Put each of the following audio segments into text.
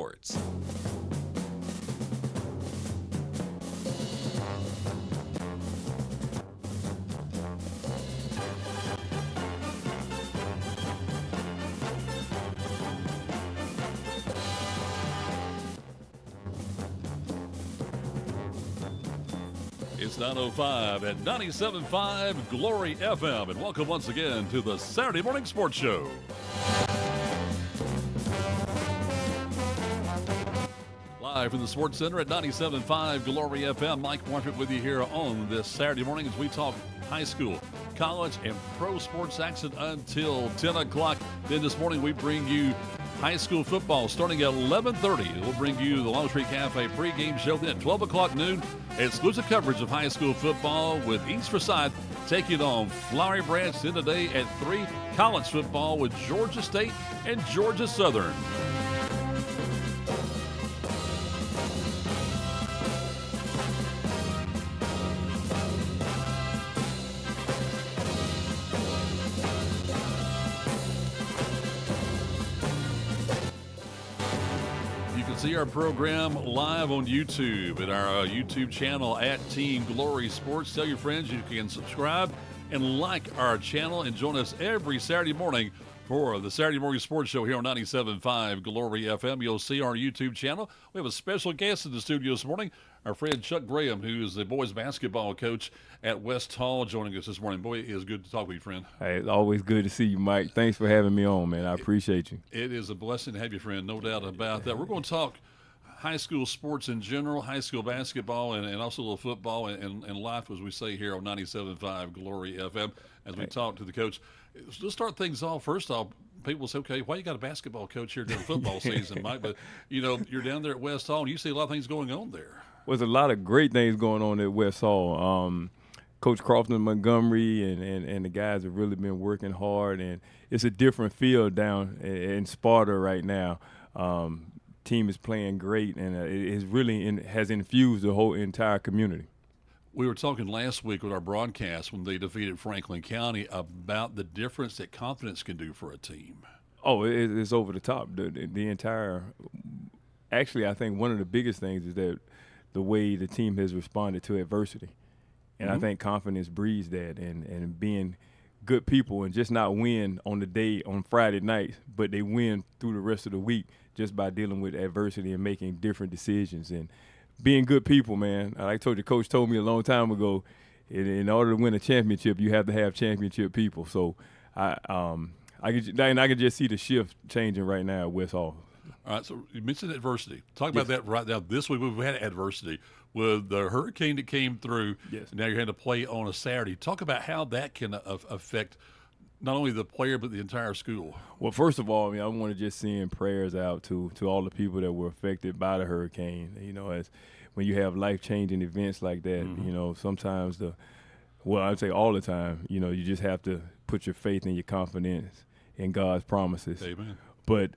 Sports. It's 9:05 at 97.5 Glory FM, and welcome once again to the Saturday Morning Sports Show. Live from the Sports Center at 97.5 Glory FM, Mike Warford with you here on this Saturday morning as we talk high school, college, and pro sports action until 10 o'clock. Then this morning we bring you high school football starting at 11:30. We'll bring you the Long Street Cafe pregame show. Then at 12 o'clock noon, exclusive coverage of high school football with East Forsyth taking on Flowery Branch. Then today at 3, college football with Georgia State and Georgia Southern. See our program live on YouTube at our YouTube channel at Team Glory Sports. Tell your friends you can subscribe and like our channel and join us every Saturday morning for the Saturday Morning Sports Show here on 97.5 Glory FM. You'll see our YouTube channel. We have a special guest in the studio this morning, our friend Chuck Graham, who is the boys basketball coach at West Hall, joining us this morning. Boy, it is good to talk with you, friend. Hey, it's always good to see you, Mike. Thanks for having me on, man. I appreciate you. It is a blessing to have you, friend, no doubt about that. We're going to talk high school sports in general, high school basketball, and also a little football and life, as we say here on 97.5 Glory FM, as we talk to the coach. Let's start things off. First off, people say, okay, why you got a basketball coach here during football season, Mike? But, you know, you're down there at West Hall, and you see a lot of things going on there. Well, there's a lot of great things going on at West Hall. Coach Crofton Montgomery and the guys have really been working hard, and it's a different field down in Sparta right now. Team is playing great, and it is really has infused the whole entire community. We were talking last week with our broadcast when they defeated Franklin County about the difference that confidence can do for a team. Oh, it's over the top. The entire – actually, I think one of the biggest things is that the way the team has responded to adversity. And I think confidence breeds that, and being good people and just not win on the day on Friday night, but they win through the rest of the week just by dealing with adversity and making different decisions and being good people, man. Like I told you, Coach told me a long time ago, in order to win a championship, you have to have championship people. So I can just see the shift changing right now at West Hall. All right, so you mentioned adversity. Talk about that right now. This week we've had adversity with the hurricane that came through. Yes. Now you're having to play on a Saturday. Talk about how that can affect not only the player but the entire school. Well, first of all, I want to just send prayers out to all the people that were affected by the hurricane. You know, as when you have life-changing events like that, you know, sometimes I'd say all the time, you know, you just have to put your faith and your confidence in God's promises. Amen. But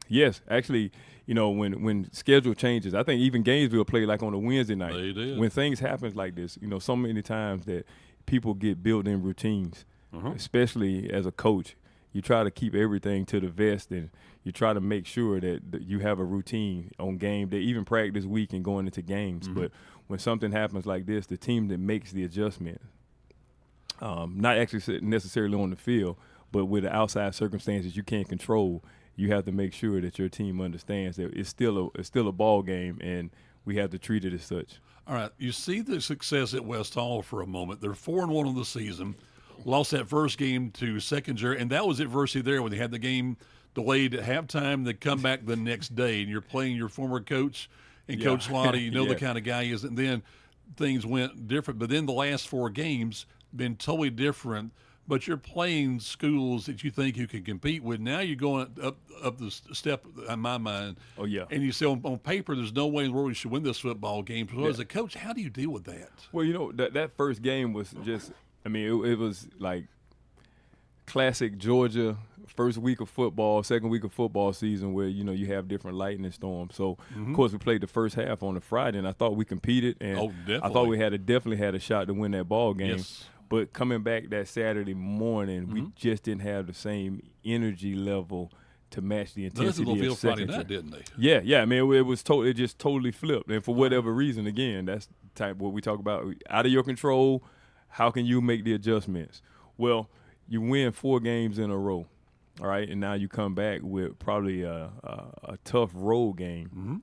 yes, actually, you know, when schedule changes, I think even Gainesville played like on a Wednesday night. They did. When things happen like this, you know, so many times that people get built-in routines, especially as a coach. You try to keep everything to the vest, and you try to make sure that you have a routine on game day, even practice week and going into games. But when something happens like this, the team that makes the adjustment, not actually necessarily on the field, but with the outside circumstances you can't control, you have to make sure that your team understands that it's still a ball game, and we have to treat it as such. All right, you see the success at West Hall for a moment. They're 4-1 on the season. Lost that first game to Seconder, and that was adversity there when they had the game delayed at halftime. They come back the next day, and you're playing your former coach and Coach Lottie. You know the kind of guy he is. And then things went different. But then the last 4 games been totally different. But you're playing schools that you think you can compete with. Now you're going up the step, in my mind. Oh, yeah. And you say on paper there's no way in the world you should win this football game. So as a coach, how do you deal with that? Well, you know, that first game was just – I mean, it was like classic Georgia first week of football, second week of football season where, you know, you have different lightning storms. So, of course, we played the first half on a Friday, and I thought we competed. And I thought we definitely had a shot to win that ball game. Yes. But coming back that Saturday morning, we just didn't have the same energy level to match the They let them go intensity field of Friday second. night, didn't they? Yeah. I mean, it was it just totally flipped, and for whatever reason, again, that's the type what we talk about out of your control. How can you make the adjustments? Well, you win 4 games in a row, all right, and now you come back with probably a tough road game,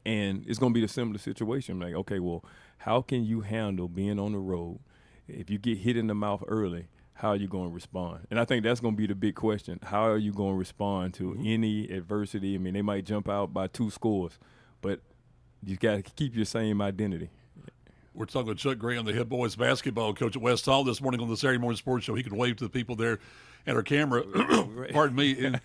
and it's going to be the similar situation. Like, okay, well, how can you handle being on the road? If you get hit in the mouth early, how are you going to respond? And I think that's going to be the big question. How are you going to respond to any adversity? I mean, they might jump out by 2 scores, but you got to keep your same identity. We're talking with Chuck Graham, the head boys basketball coach at West Hall this morning on the Saturday Morning Sports Show. He could wave to the people there at our camera. Pardon me. And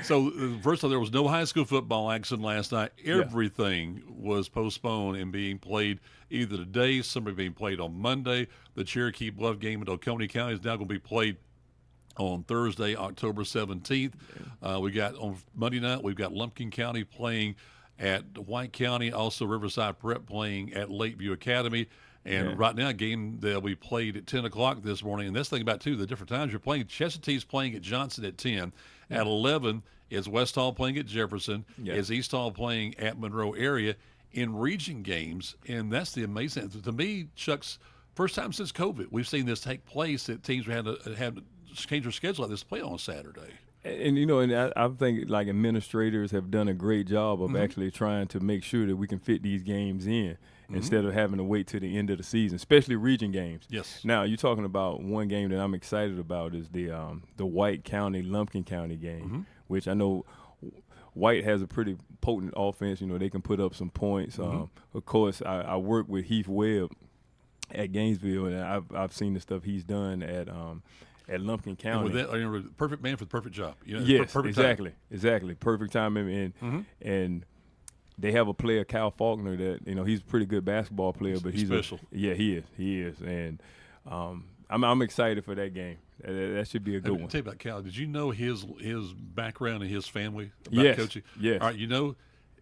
so, first of all, there was no high school football action last night. Everything was postponed and being played either today, some being played on Monday. The Cherokee Bluff game in Oconee County is now going to be played on Thursday, October 17th. We got on Monday night, we've got Lumpkin County playing at White County, also Riverside Prep playing at Lakeview Academy. And right now, a game that we played at 10 o'clock this morning. And that's the thing about, too, the different times you're playing. Chesapeake's playing at Johnson at 10. At 11 is West Hall playing at Jefferson. Is East Hall playing at Monroe area in region games. And that's the amazing thing. To me, Chuck's first time since COVID, we've seen this take place that teams had to change their schedule like this to play on Saturday. And, you know, and I think, like, administrators have done a great job of actually trying to make sure that we can fit these games in instead of having to wait to the end of the season, especially region games. Yes. Now, you're talking about one game that I'm excited about is the White County, Lumpkin County game, which I know White has a pretty potent offense. You know, they can put up some points. Of course, I work with Heath Webb at Gainesville, and I've seen the stuff he's done at Lumpkin County. And with that, perfect man for the perfect job. You know, yes, perfect exactly. Perfect time. And they have a player, Kyle Faulkner, that, you know, he's a pretty good basketball player, but he's special. He is. And I'm excited for that game. That should be a good one. I'll tell you about Cal. Did you know his background and his family about coaching? Yes. All right, you know,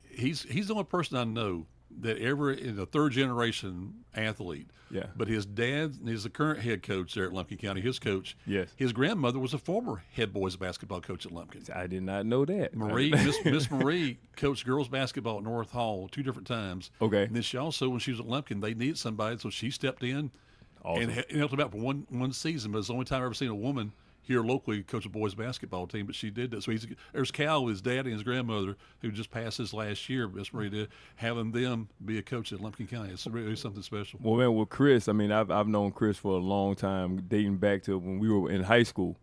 he's the only person I know that ever is a third-generation athlete. Yeah. But his dad is the current head coach there at Lumpkin County, his coach. Yes. His grandmother was a former head boys basketball coach at Lumpkin. I did not know that. Miss Marie coached girls basketball at North Hall 2 different times. Okay. And then she also, when she was at Lumpkin, they needed somebody, so she stepped in and helped them out for one season. But it's the only time I've ever seen a woman here locally coach a boys basketball team, but she did that. So there's Cal, his dad and his grandmother, who just passed this last year, Miss Marie did, having them be a coach at Lumpkin County. It's really something special. Well, man, with Chris, I mean, I've known Chris for a long time, dating back to when we were in high school.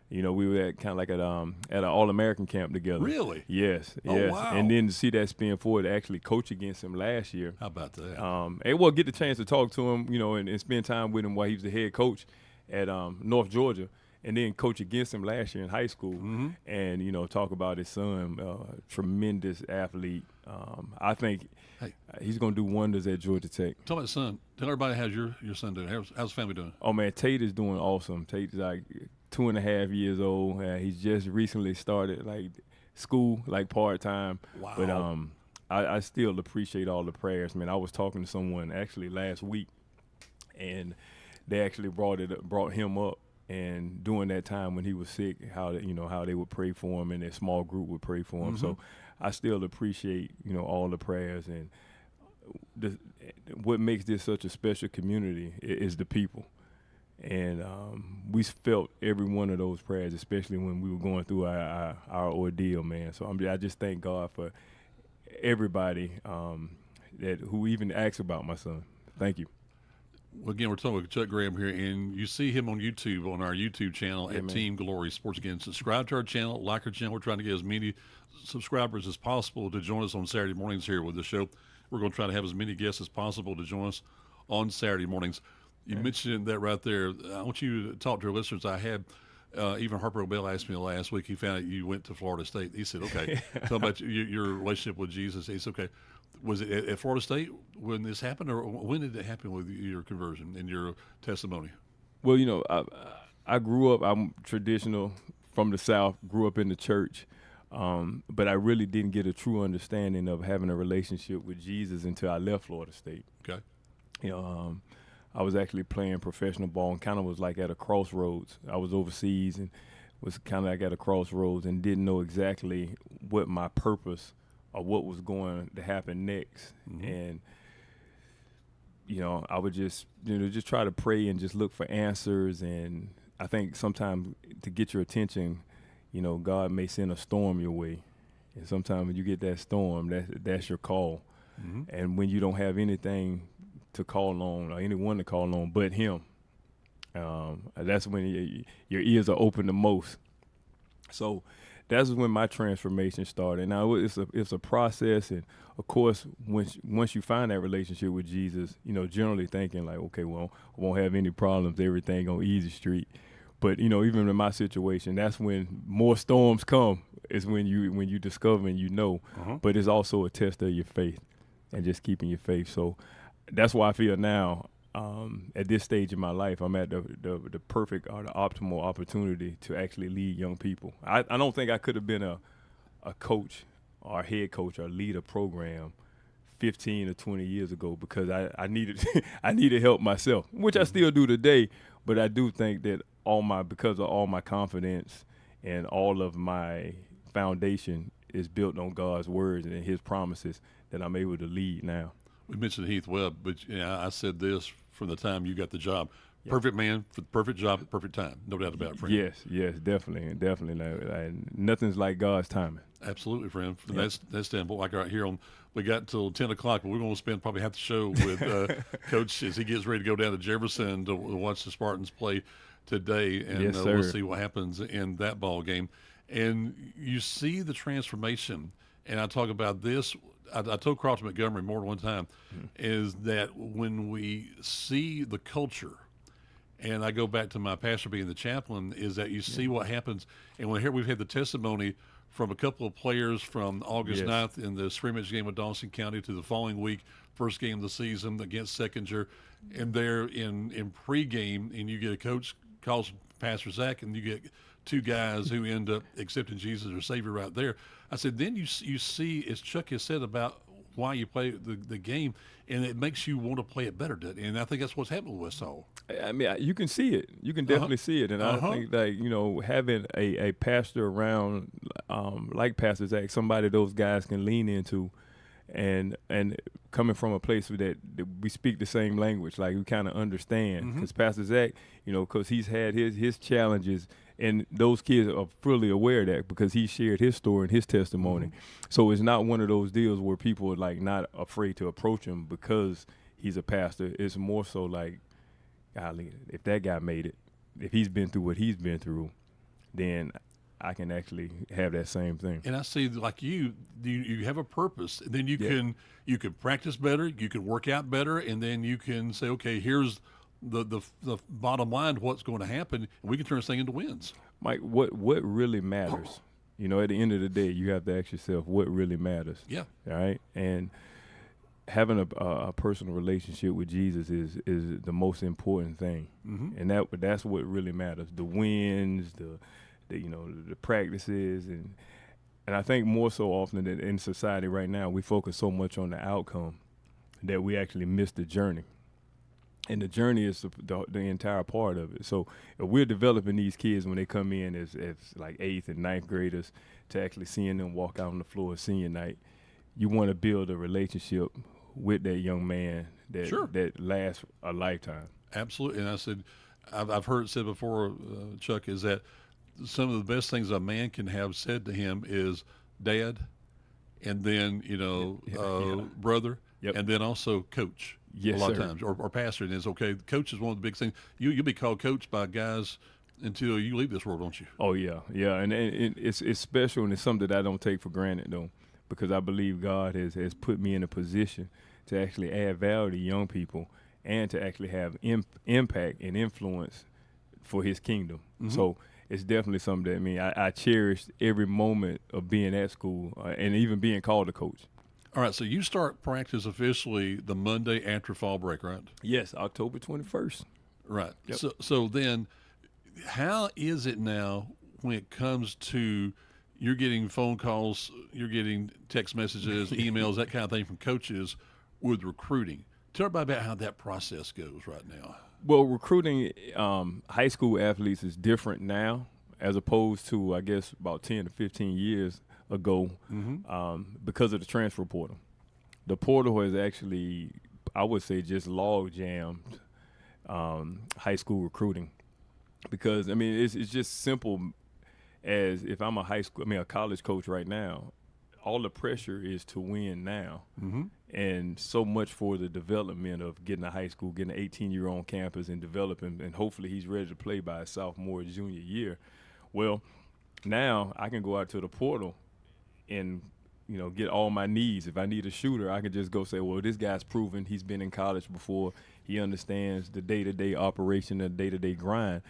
You know, we were at kind of like at an All-American camp together. Really? Yes. Oh, wow. And then to see that spin forward, to actually coach against him last year. How about that? And we'll get the chance to talk to him, you know, and spend time with him while he was the head coach at North Georgia. And then coach against him last year in high school, and, you know, talk about his son, tremendous athlete. I think he's going to do wonders at Georgia Tech. Tell my son. Tell everybody how's your son doing. How's the family doing? Oh, man, Tate is doing awesome. Tate is like 2.5 years old. He's just recently started, like, school, like, part-time. Wow. But I still appreciate all the prayers. Man, I was talking to someone actually last week, and they actually brought him up. And during that time when he was sick, how they would pray for him, and their small group would pray for him. So I still appreciate, you know, all the prayers. And what makes this such a special community is the people. And we felt every one of those prayers, especially when we were going through our ordeal, man. So I just thank God for everybody who even asked about my son. Thank you. Well, again, we're talking with Chuck Graham here, and you see him on YouTube, on our YouTube channel at Team Glory Sports. Again, subscribe to our channel, like our channel. We're trying to get as many subscribers as possible to join us on Saturday mornings here with the show. We're going to try to have as many guests as possible to join us on Saturday mornings. You mentioned that right there. I want you to talk to our listeners. I had even Harper O'Bell asked me last week. He found out you went to Florida State. He said, okay, tell about your relationship with Jesus. He said, okay. Was it at Florida State when this happened, or when did it happen with your conversion and your testimony? Well, you know, I grew up, I'm traditional from the South, grew up in the church, but I really didn't get a true understanding of having a relationship with Jesus until I left Florida State. Okay. You know, I was actually playing professional ball and kind of was like at a crossroads. I was overseas and was kind of like at a crossroads and didn't know exactly what my purpose or what was going to happen next. And I would just just try to pray and just look for answers. And I think sometimes to get your attention, God may send a storm your way. And sometimes when you get that storm, that's your call. And when you don't have anything to call on or anyone to call on but Him, that's when your ears are open the most. So that's when my transformation started. Now it's a process, and of course, once you find that relationship with Jesus, generally thinking like, okay, well, I won't have any problems, everything on easy street. But even in my situation, that's when more storms come. Is when you discover and But it's also a test of your faith and just keeping your faith. So that's why I feel now. At this stage in my life, I'm at the perfect or the optimal opportunity to actually lead young people. I don't think I could have been a coach or a head coach or lead a program 15 or 20 years ago because I needed I needed help myself, which I still do today. But I do think that because of all my confidence and all of my foundation is built on God's words and His promises that I'm able to lead now. We mentioned Heath Webb, but I said this from the time you got the job. Perfect man for the perfect job at perfect time. No doubt about it, friend. Yes, definitely. Nothing's like God's timing. Absolutely, friend. From that standpoint, like right here we got until 10 o'clock, but we're going to spend probably half the show with Coach as he gets ready to go down to Jefferson to watch the Spartans play today, and we'll see what happens in that ball game. And you see the transformation, and I talk about this. I told Carlton Montgomery more than one time, is that when we see the culture, and I go back to my pastor being the chaplain, is that you see what happens. And we've had the testimony from a couple of players from August 9th in the scrimmage game with Dawson County to the following week, first game of the season against Seconder, and they're in pregame, and you get a coach calls Pastor Zach, and you get two guys who end up accepting Jesus as their Savior right there. I said, then you see, as Chuck has said about why you play the game, and it makes you want to play it better, doesn't it? And I think that's what's happened with West Hall. I mean, you can see it. You can definitely see it. And I think that, having a pastor around like Pastor Zach, somebody those guys can lean into, and coming from a place that we speak the same language, like we kind of understand. Because Pastor Zach, because he's had his challenges, and those kids are fully aware of that because he shared his story and his testimony. So it's not one of those deals where people are like not afraid to approach him because he's a pastor. It's more so like, golly, if that guy made it, if he's been through what he's been through, then I can actually have that same thing. And I see, like you have a purpose. And then you can practice better, you can work out better, and then you can say, okay, here's the bottom line, what's going to happen, and we can turn this thing into wins. Mike, what really matters? At the end of the day, you have to ask yourself what really matters. Yeah. All right. And having a personal relationship with Jesus is the most important thing, and that's what really matters. The wins, the practices, and I think more so often than in society right now, we focus so much on the outcome that we actually miss the journey. And the journey is the entire part of it. So if we're developing these kids when they come in as like 8th and 9th graders to actually seeing them walk out on the floor senior night, you want to build a relationship with that young man that lasts a lifetime. Absolutely. And I said, I've heard it said before, Chuck, is that some of the best things a man can have said to him is Dad, and then, brother, and then also coach. Yes, a lot sir. of times, or pastor. And it's okay. Coach is one of the big things. You'll be called coach by guys until you leave this world, don't you? Oh yeah, and it's special, and it's something that I don't take for granted though, because I believe God has put me in a position to actually add value to young people and to actually have impact and influence for His kingdom. So it's definitely something that I cherish every moment of being at school and even being called a coach. All right, so you start practice officially the Monday after fall break, right? Yes, October 21st. Right. Yep. So then, how is it now when it comes to you're getting phone calls, you're geting text messages, emails, that kind of thing from coaches with recruiting? Tell everybody about how that process goes right now. Well, recruiting high school athletes is different now. as opposed to, I guess, about 10 to 15 years ago, because of the transfer portal. The portal has actually, I would say, just log jammed high school recruiting, because I mean it's just simple as if I'm a college coach right now, all the pressure is to win now, and so much for the development of getting a high school, getting an 18-year-old on campus and developing, and hopefully he's ready to play by his sophomore or junior year. Well, now I can go out to the portal and get all my needs. If I need a shooter, I can just go say, well, this guy's proven he's been in college before. He understands the day-to-day operation, the day-to-day grind.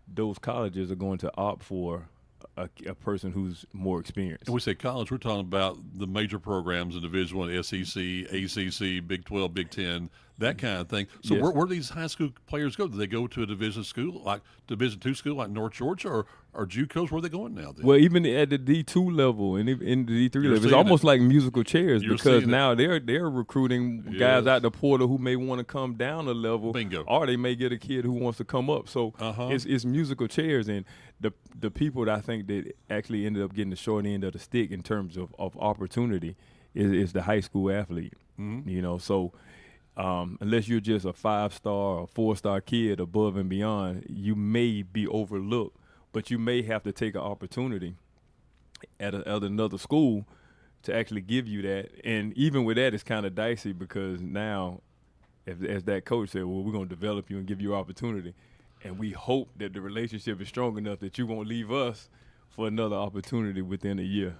Those colleges are going to opt for a person who's more experienced. And we say college, we're talking about the major programs in Division I, SEC, ACC, Big 12, Big 10, that kind of thing. So Yes. where do these high school players go? Do they go to a Division school, like Division II school, like North Georgia, or JUCOs? Where are they going now? Then? Well, even at the D2 level and in the D3 You're level, it's seeing almost it. like musical chairs, You're because seeing now they're recruiting guys Yes. out the portal who may want to come down a level, Bingo. or they may get a kid who wants to come up. So it's musical chairs, and the people that I think that actually ended up getting the short end of the stick in terms of opportunity is the high school athlete. So unless you're just a 5-star or 4-star kid above and beyond, you may be overlooked, but you may have to take an opportunity at another school to actually give you that. And even with that, it's kind of dicey, because now, as that coach said, well, we're going to develop you and give you opportunity, and we hope that the relationship is strong enough that you won't leave us for another opportunity within a year.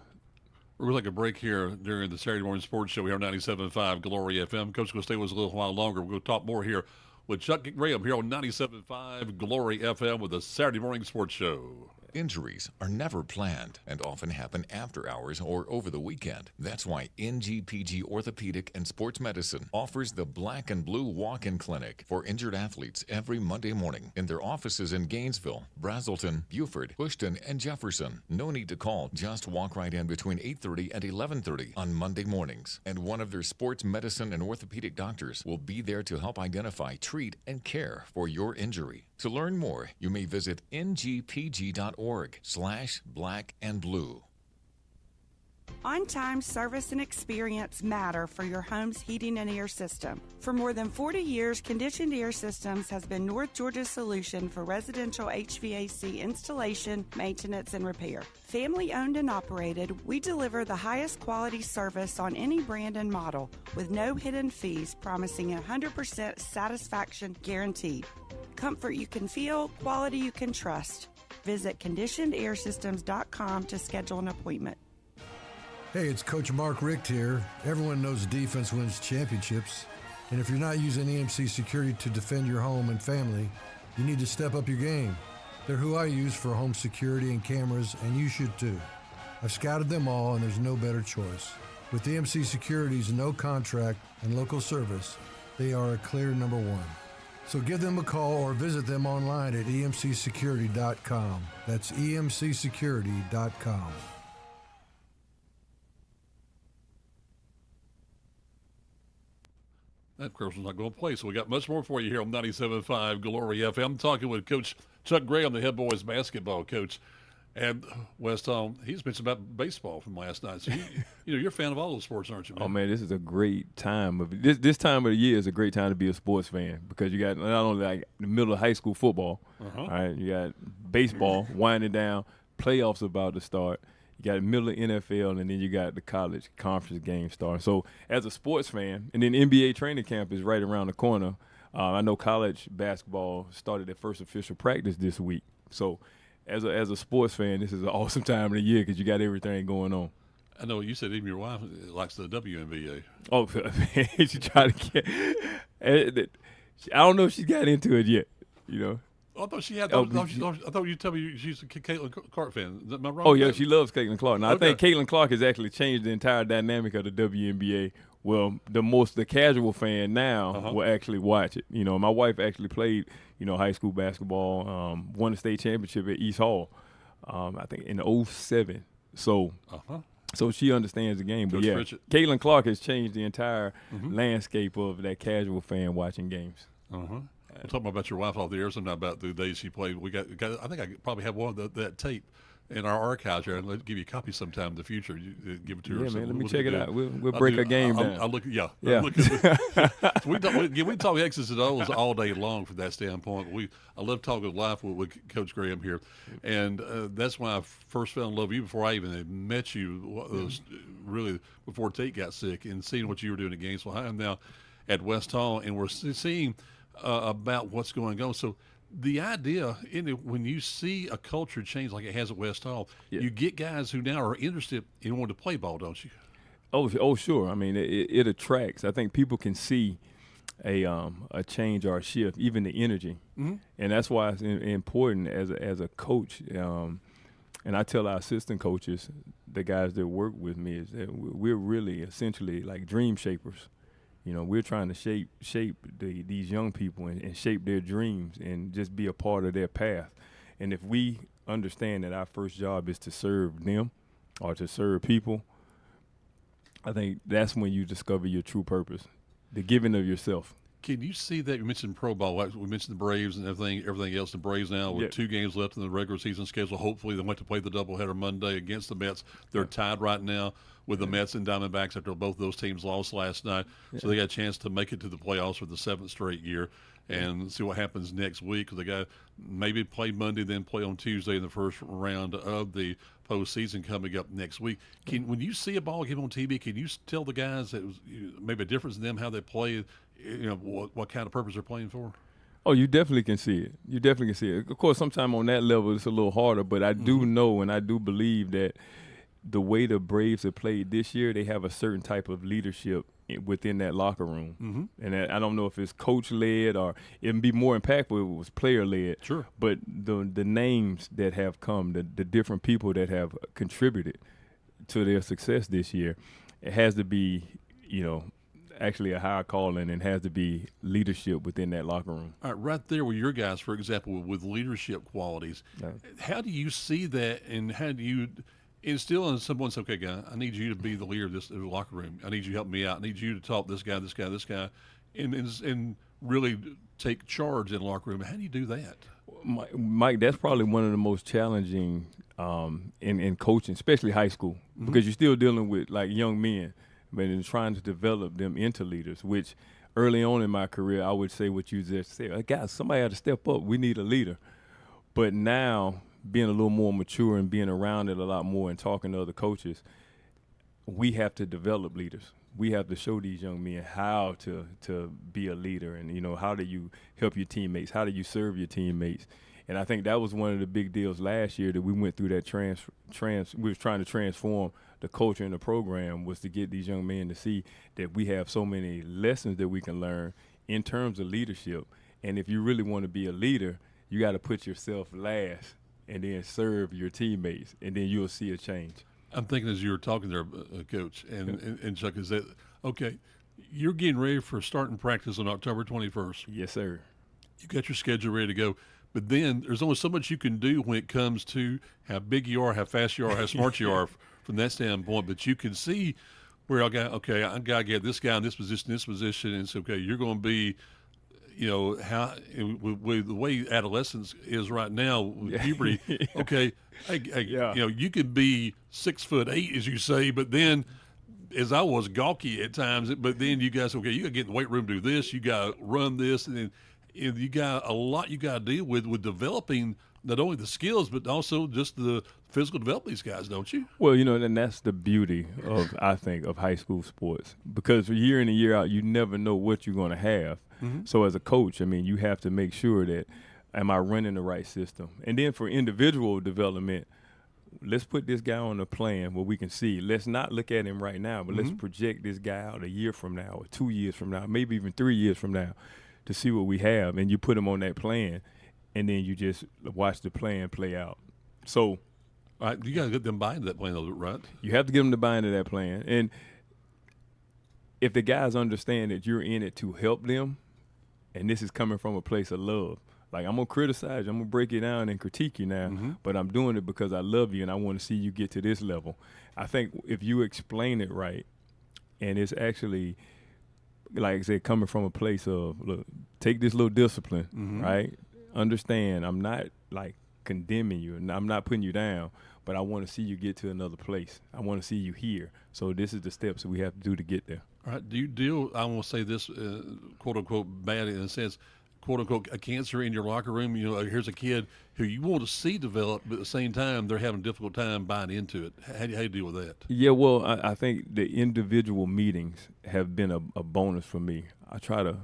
We're going to take a break here during the Saturday Morning Sports Show here on 97.5 Glory FM. Coach is going to stay with us a little while longer. We're going to talk more here with Chuck Graham here on 97.5 Glory FM with the Saturday Morning Sports Show. Injuries are never planned and often happen after hours or over the weekend. That's why NGPG Orthopedic and Sports Medicine offers the Black and Blue Walk-In Clinic for injured athletes every Monday morning in their offices in Gainesville, Brazelton, Beaufort, Houston, and Jefferson. No need to call. Just walk right in between 8:30 and 11:30 on Monday mornings. And one of their sports medicine and orthopedic doctors will be there to help identify, treat, and care for your injury. To learn more, you may visit ngpg.org/blackandblue. On-time service and experience matter for your home's heating and air system. For more than 40 years, Conditioned Air Systems has been North Georgia's solution for residential HVAC installation, maintenance, and repair. Family owned and operated, we deliver the highest quality service on any brand and model with no hidden fees, promising 100% satisfaction guaranteed. Comfort you can feel, quality you can trust. Visit conditionedairsystems.com to schedule an appointment. Hey, it's Coach Mark Richt here. Everyone knows defense wins championships. And if you're not using EMC Security to defend your home and family, you need to step up your game. They're who I use for home security and cameras, and you should too. I've scouted them all, and there's no better choice. With EMC Security's no contract and local service, they are a clear number one. So give them a call or visit them online at emcsecurity.com. That's emcsecurity.com. That person's not going to play, so we got much more for you here on 97.5 Glory FM. I'm talking with Coach Chuck Graham, the head boys basketball coach. And West he's mentioned about baseball from last night. So you're a fan of all those sports, aren't you, man? Oh man, this is a great time. This time of the year is a great time to be a sports fan, because you got not only like the middle of high school football, all right, you got baseball winding down, playoffs about to start. You got the middle of NFL, and then you got the college conference game starting. So as a sports fan, and then NBA training camp is right around the corner. I know college basketball started their first official practice this week. So as a sports fan, this is an awesome time of the year, because you got everything going on. I know you said even your wife likes the WNBA. Oh, she tried to get. I don't know if she got into it yet. I thought she had. I thought you told me she's a Caitlin Clark fan. Am I wrong? Oh yeah, she loves Caitlin Clark. Now Okay. I think Caitlin Clark has actually changed the entire dynamic of the WNBA. Well, the casual fan now will actually watch it. My wife actually played high school basketball, won the state championship at East Hall, I think in '07. So she understands the game. But Coach yeah, Pritchett. Caitlin Clark has changed the entire landscape of that casual fan watching games. We'll talk more about your wife off the air sometime about the days she played. I think I probably have one of that tape in our archives here, and let's give you a copy sometime in the future. You, give it to her. Yeah, so man. Let me we'll check it do out. We'll break a game down. I'll look. Yeah. Yeah. Look we talk X's and O's all day long from that standpoint. I love talking life with Coach Graham here, and that's when I first fell in love with you before I even had met you. Really before Tate got sick, and seeing what you were doing at Gainesville High, and now at West Hall, and we're seeing about what's going on. So the idea, when you see a culture change like it has at West Hall, you get guys who now are interested in wanting to play ball, don't you? Oh, sure. I mean, it attracts. I think people can see a change or a shift, even the energy, and that's why it's important as a coach. And I tell our assistant coaches, the guys that work with me, is that we're really essentially like dream shapers. You know, we're trying to shape these young people and shape their dreams and just be a part of their path. And if we understand that our first job is to serve them or to serve people, I think that's when you discover your true purpose, the giving of yourself. Can you see that? You mentioned pro ball. We mentioned the Braves and everything else. The Braves now with 2 games left in the regular season schedule. Hopefully they went to play the doubleheader Monday against the Mets. They're tied right now with the Mets and Diamondbacks after both those teams lost last night. So they got a chance to make it to the playoffs for the 7th straight year and see what happens next week. They got maybe play Monday, then play on Tuesday in the first round of the postseason coming up next week. When you see a ball game on TV, can you tell the guys that maybe a difference in them, how they play, what kind of purpose they're playing for? Oh, you definitely can see it. You definitely can see it. Of course, sometimes on that level it's a little harder, but I do know and I do believe that the way the Braves have played this year, they have a certain type of leadership within that locker room. And I don't know if it's coach-led or it'd be more impactful if it was player-led. Sure. But the names that have come, the different people that have contributed to their success this year, it has to be, actually a higher calling and has to be leadership within that locker room. All right, right there with your guys, for example, with leadership qualities, how do you see that and how do you instill in someone, okay, guy, I need you to be the leader of this locker room. I need you to help me out. I need you to talk this guy, and really take charge in the locker room. How do you do that? Mike, that's probably one of the most challenging in coaching, especially high school, because you're still dealing with like young men, but in trying to develop them into leaders, which early on in my career, I would say what you just said, guys, somebody had to step up. We need a leader. But now, being a little more mature and being around it a lot more and talking to other coaches, we have to develop leaders. We have to show these young men how to be a leader and, how do you help your teammates? How do you serve your teammates? And I think that was one of the big deals last year that we went through that we was trying to transform the culture in the program, was to get these young men to see that we have so many lessons that we can learn in terms of leadership. And if you really want to be a leader, you got to put yourself last and then serve your teammates, and then you'll see a change. I'm thinking as you were talking there, Coach, and Chuck, is that, okay, you're getting ready for starting practice on October 21st. Yes, sir. You got your schedule ready to go. But then there's only so much you can do when it comes to how big you are, how fast you are, how smart you are from that standpoint. But you can see where I got to get this guy in this position, and it's okay, you're going to be, how with the way adolescence is right now with puberty. Okay, you could be 6'8", as you say, but then, as I was gawky at times, but then you guys, okay, you got to get in the weight room, do this, you got to run this, and then you got a lot you got to deal with developing not only the skills but also just the physical development of these guys, don't you? Well, and that's the beauty of, I think, of high school sports, because year in and year out, you never know what you're going to have. So as a coach, you have to make sure that, am I running the right system? And then for individual development, let's put this guy on a plan where we can see. Let's not look at him right now, but let's project this guy out a year from now or 2 years from now, maybe even 3 years from now, to see what we have. And you put him on that plan, and then you just watch the plan play out. So you got to get them buy into that plan, though, right? You have to get them to buy into that plan. And if the guys understand that you're in it to help them, and this is coming from a place of love, like, I'm going to criticize you, I'm going to break you down and critique you now, but I'm doing it because I love you and I want to see you get to this level. I think if you explain it right, and it's actually like I said, coming from a place of, look, take this little discipline, right? Understand, I'm not like condemning you, and I'm not putting you down, but I want to see you get to another place. I want to see you here. So this is the steps that we have to do to get there. All right. Do you deal, I want to say this, quote unquote, bad in a sense, quote unquote, a cancer in your locker room? You know, here's a kid who you want to see develop, but at the same time, they're having a difficult time buying into it. How do you deal with that? Yeah, well, I think the individual meetings have been a bonus for me. I try to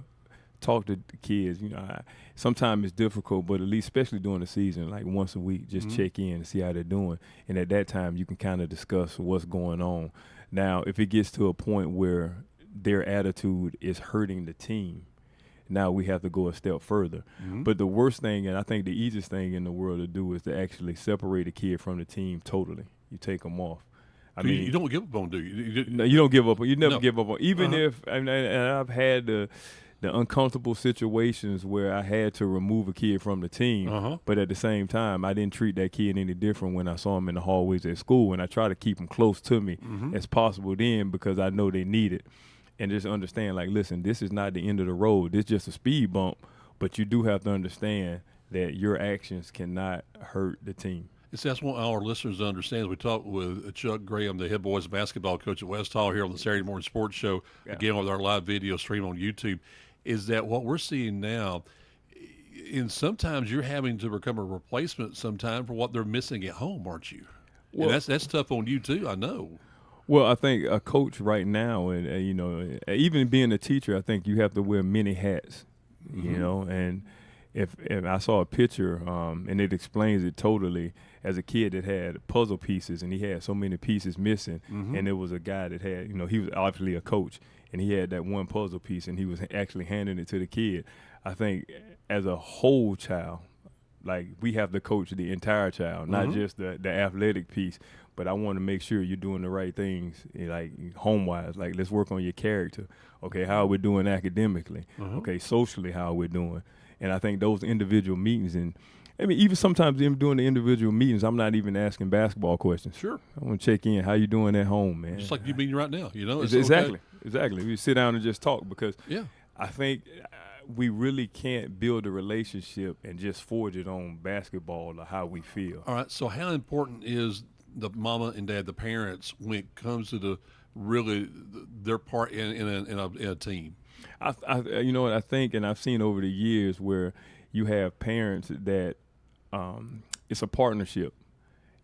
talk to the kids. You know, sometimes it's difficult, but at least, especially during the season, like once a week, just check in and see how they're doing. And at that time, you can kind of discuss what's going on. Now, if it gets to a point where their attitude is hurting the team, now we have to go a step further. But the worst thing, and I think the easiest thing in the world to do, is to actually separate a kid from the team totally. You take them off. I mean, you don't give up on, do you? No, you don't give up. You never No. give up on. Even if, and I've had the uncomfortable situations where I had to remove a kid from the team, but at the same time, I didn't treat that kid any different when I saw him in the hallways at school, and I try to keep them close to me as possible then, because I know they need it. And just understand, like, listen, this is not the end of the road. This is just a speed bump, but you do have to understand that your actions cannot hurt the team. That's what our listeners understand. We talked with Chuck Graham, the head boys basketball coach at West Hall, here on the Saturday Morning Sports Show, again with our live video stream on YouTube, is that what we're seeing now, and sometimes you're having to become a replacement sometime for what they're missing at home, aren't you? Well, and that's tough on you too, I know. Well, I think a coach right now, and you know, even being a teacher, I think you have to wear many hats, you know. And if I saw a picture, and it explains it totally, as a kid that had puzzle pieces, and he had so many pieces missing, and there was a guy that had, you know, he was obviously a coach, and he had that one puzzle piece, and he was actually handing it to the kid. I think as a whole child, like, we have to coach the entire child, not just the athletic piece. But I want to make sure you're doing the right things, like home-wise. Like, let's work on your character. Okay, how are we doing academically? Okay, socially, how are we doing? And I think those individual meetings, and I mean, even sometimes even doing the individual meetings, I'm not even asking basketball questions. Sure. I want to check in. How you doing at home, man? Just like you mean right now, you know? It's exactly. okay. Exactly. We sit down and just talk, because I think we really can't build a relationship and just forge it on basketball or how we feel. All right, so how important is the mama and dad, the parents, when it comes to the really their part in a team? You know what I think, and I've seen over the years where you have parents that it's a partnership,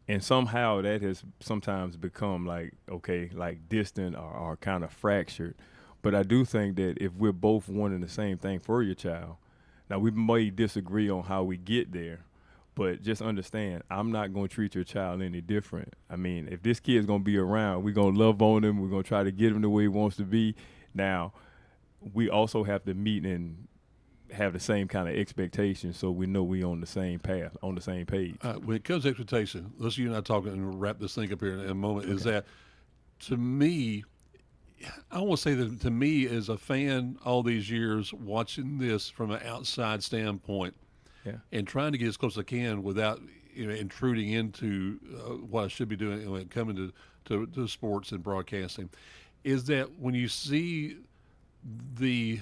and somehow that has sometimes become like distant or kind of fractured. But I do think that if we're both wanting the same thing for your child, now we may disagree on how we get there, but just understand, I'm not going to treat your child any different. I mean, if this kid's going to be around, we're going to love on him. We're going to try to get him the way he wants to be. Now, we also have to meet and have the same kind of expectations, so we know we're on the same path, on the same page. When it comes to expectation, let's you and I talk and wrap this thing up here in a moment, is that, to me, I want to say that to me as a fan all these years watching this from an outside standpoint, and trying to get as close as I can without intruding into what I should be doing when it comes to sports and broadcasting, is that when you see the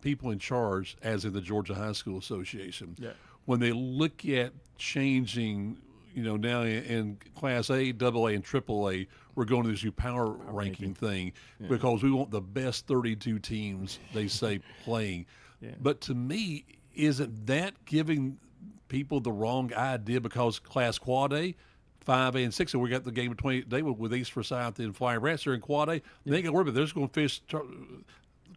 people in charge, as in the Georgia High School Association, when they look at changing, now in Class A, AA, and AAA, we're going to this new power ranking thing because we want the best 32 teams, they say, playing. But to me, isn't that giving people the wrong idea? Because Class Quad A, 5A, and 6A, we got the game between with East Forsyth and Flowery Branch. They're in Quad A. They ain't got to worry about it. They're just going to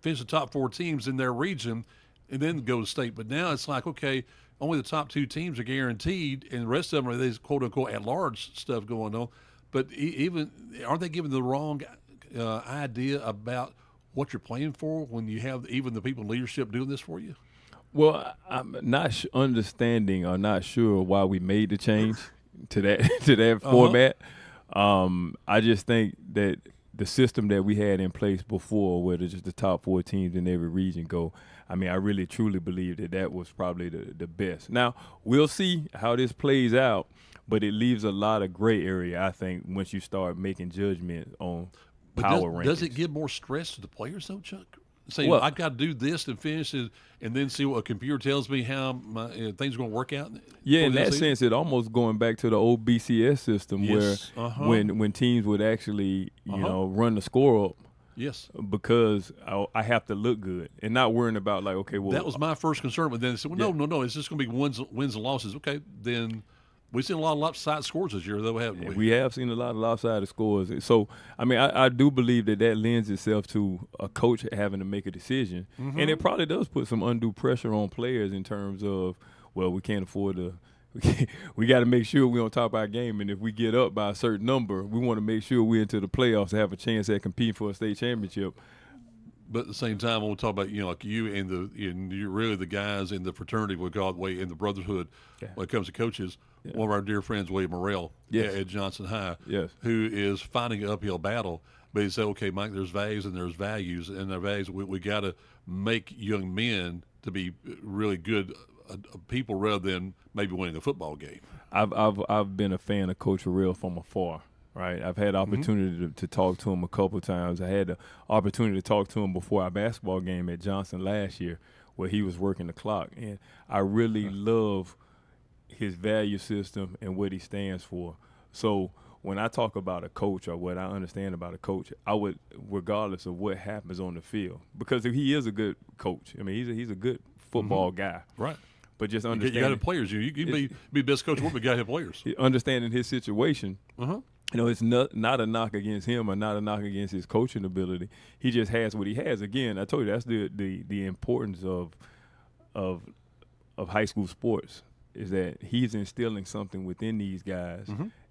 finish the top 4 teams in their region and then go to state. But now it's like, okay, only the top 2 teams are guaranteed, and the rest of them are these quote-unquote at-large stuff going on. But even aren't they giving the wrong idea about what you're playing for when you have even the people in leadership doing this for you? Well, I'm not understanding or not sure why we made the change to that format. I just think that the system that we had in place before, where just the top 4 teams in every region go, I mean, I really truly believe that was probably the best. Now, we'll see how this plays out, but it leaves a lot of gray area, I think, once you start making judgment on power rankings. Does it give more stress to the players, though, Chuck? saying, Well, I got to do this to finish it, and then see what a computer tells me how things are going to work out? Yeah, in that sense, it almost going back to the old BCS system Yes. where when teams would actually, run the score up. Yes. Because I have to look good and not worrying about like, okay, well. That was my first concern. But then they said, well, no, it's just going to be wins and losses. Okay, then we've seen a lot of lopsided scores this year, though, haven't we? We have seen a lot of lopsided scores. So, I mean, I do believe that lends itself to a coach having to make a decision. Mm-hmm. And it probably does put some undue pressure on players in terms of, well, we can't afford to. We got to make sure we're on top of our game, and if we get up by a certain number, we want to make sure we're into the playoffs and have a chance at competing for a state championship. But at the same time, we'll talk about like you and you're really the guys in the fraternity, we call it way in the brotherhood. Yeah. When it comes to coaches, one of our dear friends, William Morrell, at Johnson High, who is fighting an uphill battle. But he said, okay, Mike, there's values and there's values, and the values we got to make young men to be really good people rather than maybe winning a football game. I've been a fan of Coach Morrell from afar. Right, I've had opportunity to talk to him a couple of times. I had the opportunity to talk to him before our basketball game at Johnson last year, where he was working the clock, and I really love his value system and what he stands for. So when I talk about a coach or what I understand about a coach, I would, regardless of what happens on the field, because he is a good coach. I mean, he's a good football guy. Right. But just understanding. You got players. You can be the best coach, but you got to have players. Understanding his situation. It's not a knock against him or not a knock against his coaching ability. He just has what he has. Again, I told you that's the importance of high school sports, is that he's instilling something within these guys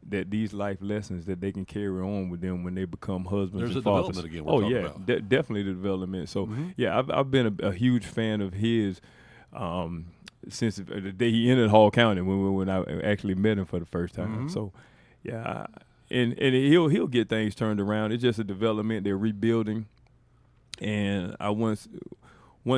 that these life lessons that they can carry on with them when they become husbands and fathers. There's a development again. About. Definitely the development. So I've been a huge fan of his. Since the day he entered Hall County when I actually met him for the first time. So, and he'll get things turned around. It's just a development. They're rebuilding, and once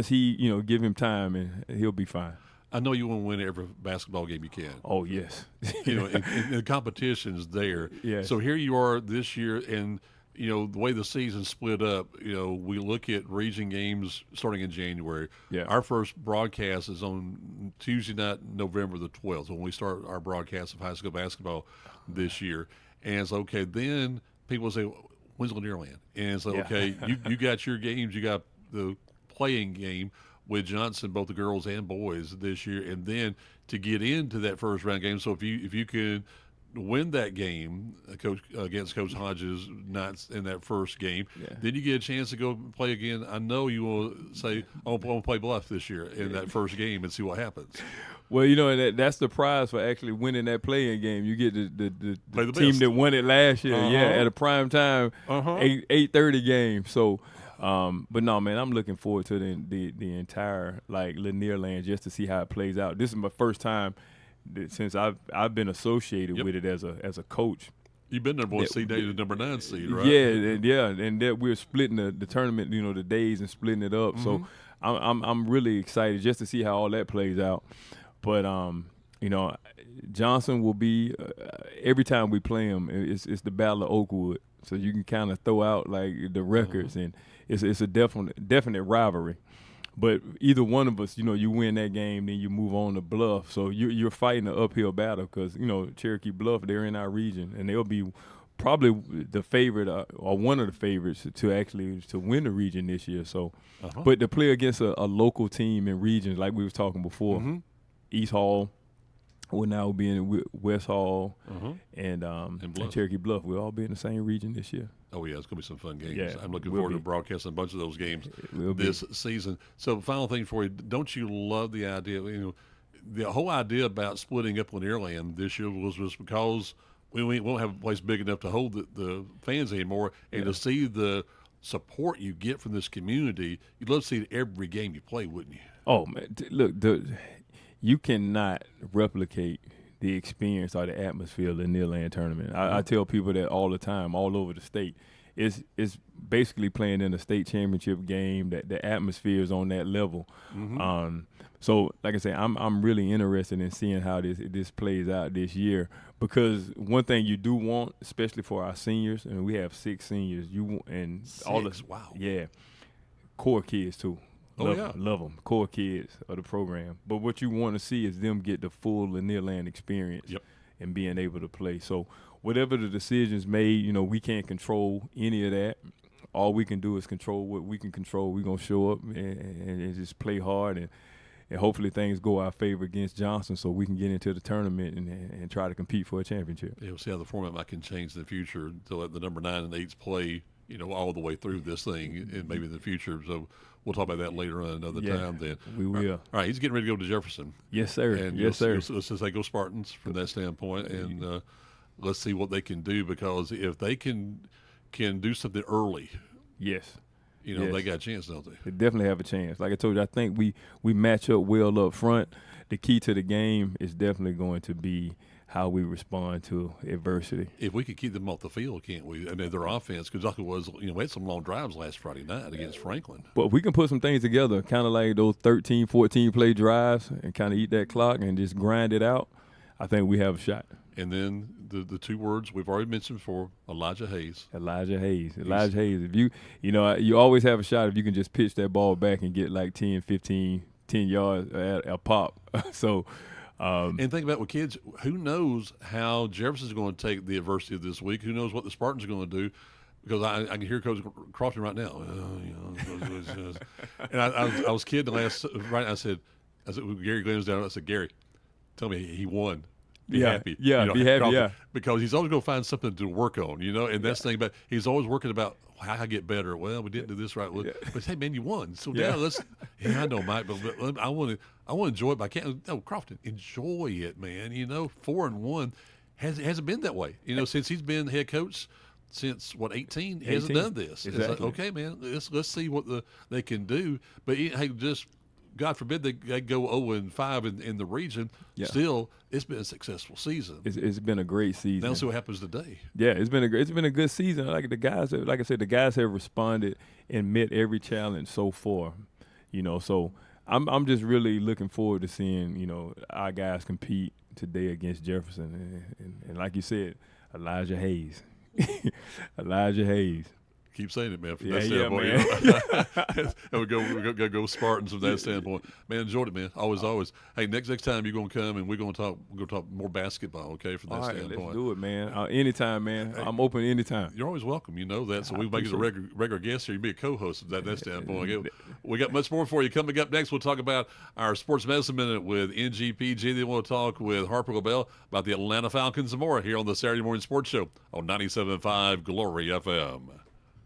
he give him time, and he'll be fine. I know you want to win every basketball game you can. Oh yes, and the competition's there. Yes. So here you are this year, and the way the season's split up, we look at region games starting in January. Yeah. Our first broadcast is on Tuesday night, November the 12th, when we start our broadcast of high school basketball this year. And it's okay. Then people say, when's Lanier-Land? And it's like, okay, you got your games. You got the playing game with Johnson, both the girls and boys this year. And then to get into that first round game, so if you could win that game, against Coach Hodges Knights in that first game, then you get a chance to go play again. I know you will say, I want to play Bluff this year in that first game and see what happens. Well, that's the prize for actually winning that playing game. You get the team best. that won it last year, at a prime time 8:30 game. So, but no, man, I'm looking forward to the entire Lanier-Land just to see how it plays out. This is my first time since I've been associated with it as a coach. You've been there, boy. Seed the number 9 seed, right? And that we're splitting the tournament, the days and splitting it up. So I'm really excited just to see how all that plays out. But Johnson will be every time we play him, it's the Battle of Oakwood. So you can kind of throw out the records, and it's a definite rivalry. But either one of us, you win that game, then you move on to Bluff. So you're fighting an uphill battle because, Cherokee Bluff, they're in our region, and they'll be probably the favorite or one of the favorites to win the region this year. So, but to play against a local team in regions like we was talking before, East Hall will now be in West Hall and Cherokee Bluff. We'll all be in the same region this year. Oh, yeah, it's going to be some fun games. Yeah, I'm looking forward to broadcasting a bunch of those games this season. So final thing for you, don't you love the idea, the whole idea about splitting up Lanier-Land this year was just because we won't have a place big enough to hold the fans anymore, and to see the support you get from this community, you'd love to see it every game you play, wouldn't you? Oh, man, look, you cannot replicate the experience or the atmosphere of the Lanier-Land tournament. I tell people that all the time, all over the state. It's basically playing in a state championship game. That the atmosphere is on that level. So, like I say, I'm really interested in seeing how this plays out this year, because one thing you do want, especially for our seniors, and we have 6 seniors, core kids too. Yeah. Love them. Core kids of the program. But what you want to see is them get the full Lanier Land experience and being able to play. So whatever the decisions made, you know, we can't control any of that. All we can do is control what we can control. We're going to show up and just play hard and hopefully things go our favor against Johnson so we can get into the tournament and try to compete for a championship. Yeah, we'll see how the format might can change in the future to let the number 9 and 8s play, you know, all the way through this thing and maybe in the future. So we'll talk about that later on another time then. We will. All right, he's getting ready to go to Jefferson. Yes, sir. And yes, sir. Let's just say go Spartans from that standpoint, and let's see what they can do, because if they can do something early, yes, you know, they got a chance, don't they? They definitely have a chance. Like I told you, I think we match up well up front. The key to the game is definitely going to be how we respond to adversity. If we could keep them off the field, can't we? I mean, their offense, because was, you know, we had some long drives last Friday night against Franklin. But we can put some things together, kind of like those 13, 14 play drives and kind of eat that clock and just grind it out. I think we have a shot. And then the two words we've already mentioned before, Elijah Hayes. Elijah Hayes. If you always have a shot if you can just pitch that ball back and get like 10, 15, 10 yards a pop. So, and think about with kids, who knows how Jefferson's going to take the adversity of this week? Who knows what the Spartans are going to do? Because I can hear Coach Crofton right now. And I was kidding last right. I said with Gary Glenn's down. I said, Gary, tell me he won. Be happy. Yeah, you know, be happy, Crofton, because he's always going to find something to work on, you know, and that's the thing about, he's always working about how I get better. Well, we didn't do this right. But hey, man, you won. So now let's, I know, Mike, but I want to enjoy it, but I can't. No, Crofton, enjoy it, man. You know, 4-1 hasn't been that way, you know, since he's been head coach. Since 18, he hasn't done this. Exactly. It's like, okay, man, let's see what they can do. But hey, just God forbid they go 0-5 in the region. Yeah. Still, it's been a successful season. It's been a great season. Now let's see what happens today. Yeah, it's been a good season. Like I said, the guys have responded and met every challenge so far. You know, so I'm just really looking forward to seeing, you know, our guys compete today against Jefferson and like you said, Elijah Hayes. Elijah Hayes. Keep saying it, man. From that standpoint, and we go Spartans from that standpoint. Man, enjoyed it, man. Always. Hey, next time you're gonna come and we're gonna talk more basketball, okay? From that standpoint. Let's do it, man. Anytime, man. Hey, I'm open anytime. You're always welcome. You know that. So we make you a regular guest here. You be a co-host of that standpoint. Okay? We got much more for you coming up next. We'll talk about our sports medicine minute with NGPG. Then we'll talk with Harper LaBelle about the Atlanta Falcons and more here on the Saturday Morning Sports Show on 97.5 Glory FM.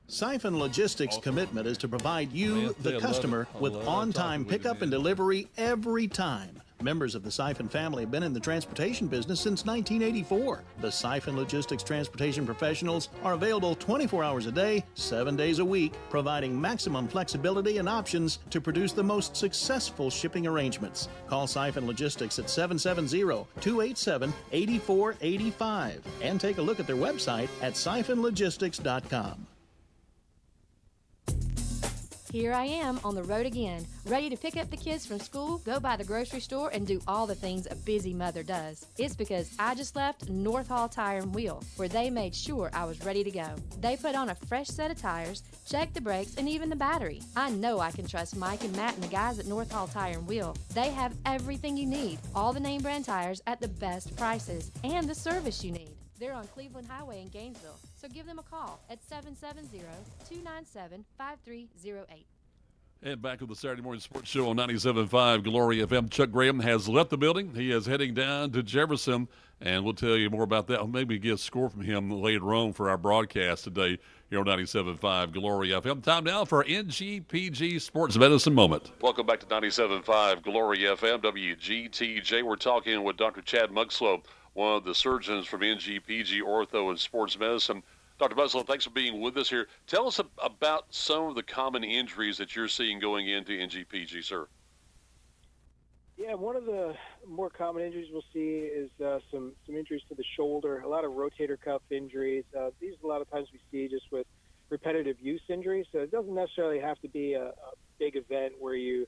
Siphon Logistics' commitment is to provide you, the customer, with on-time pickup and delivery every time. Members of the Siphon family have been in the transportation business since 1984. The Siphon Logistics transportation professionals are available 24 hours a day, 7 days a week, providing maximum flexibility and options to produce the most successful shipping arrangements. Call Siphon Logistics at 770-287-8485 and take a look at their website at siphonlogistics.com. Here I am on the road again, ready to pick up the kids from school, go by the grocery store, and do all the things a busy mother does. It's because I just left North Hall Tire and Wheel, where they made sure I was ready to go. They put on a fresh set of tires, checked the brakes, and even the battery. I know I can trust Mike and Matt and the guys at North Hall Tire and Wheel. They have everything you need, all the name brand tires at the best prices, and the service you need. They're on Cleveland Highway in Gainesville, so give them a call at 770-297-5308. And back with the Saturday Morning Sports Show on 97.5 Glory FM. Chuck Graham has left the building. He is heading down to Jefferson, and we'll tell you more about that. Maybe get a score from him later on for our broadcast today here on 97.5 Glory FM. Time now for NGPG Sports Medicine Moment. Welcome back to 97.5 Glory FM, WGTJ. We're talking with Dr. Chad Mugslow, one of the surgeons from NGPG Ortho and Sports Medicine. Dr. Mugslow, thanks for being with us here. Tell us about some of the common injuries that you're seeing going into NGPG, sir. Yeah, one of the more common injuries we'll see is some injuries to the shoulder, a lot of rotator cuff injuries. These a lot of times we see just with repetitive use injuries. So it doesn't necessarily have to be a big event where you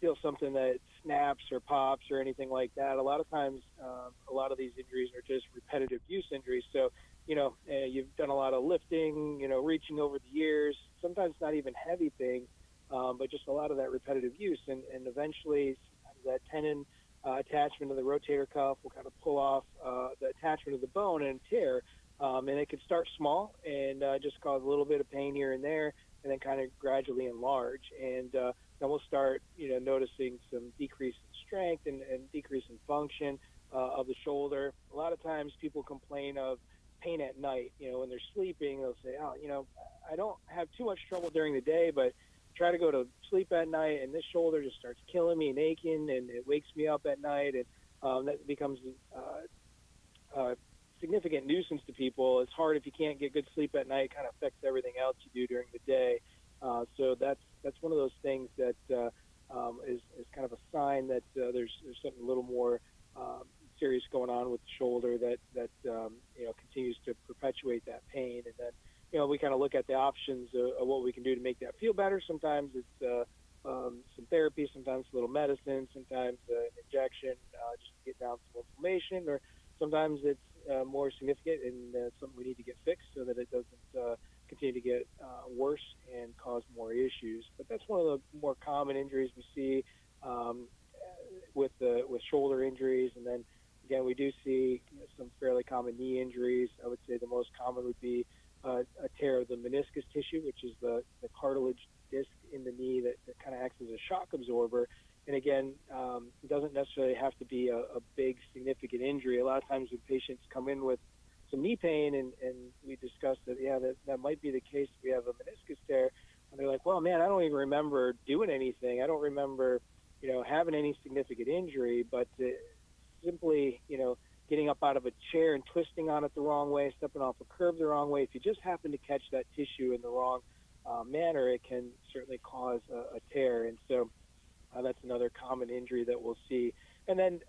feel something that snaps or pops or anything like that. A lot of times, a lot of these injuries are just repetitive use injuries. So, you've done a lot of lifting, reaching over the years, sometimes not even heavy things, but just a lot of that repetitive use. And eventually that tendon attachment of the rotator cuff will kind of pull off the attachment of the bone and tear. And it could start small and just cause a little bit of pain here and there, and then kind of gradually enlarge. And then we'll start, noticing some decrease in strength and decrease in function of the shoulder. A lot of times people complain of pain at night. When they're sleeping, they'll say, I don't have too much trouble during the day, but try to go to sleep at night, and this shoulder just starts killing me and aching, and it wakes me up at night, and that becomes a significant nuisance to people. It's hard if you can't get good sleep at night. It kind of affects everything else you do during the day. So that's one of those things that is kind of a sign that there's something a little more serious going on with the shoulder that continues to perpetuate that pain. And then we kind of look at the options of what we can do to make that feel better. Sometimes it's some therapy, sometimes a little medicine, sometimes an injection just to get down some inflammation, or sometimes it's more significant and something we need to get fixed so that it doesn't continue to get worse and cause more issues. But that's one of the more common injuries we see with shoulder injuries. And then again, we do see some fairly common knee injuries. I would say the most common would be a tear of the meniscus tissue, which is the cartilage disc in the knee that kind of acts as a shock absorber. And again, it doesn't necessarily have to be a big, significant injury. A lot of times when patients come in with some knee pain and we discuss that might be the case if we have a meniscus tear, and they're like, well, man, I don't even remember doing anything. I don't remember, having any significant injury, but simply, getting up out of a chair and twisting on it the wrong way, stepping off a curb the wrong way, if you just happen to catch that tissue in the wrong manner, it can certainly cause a tear. And so that's another common injury that we'll see. And then,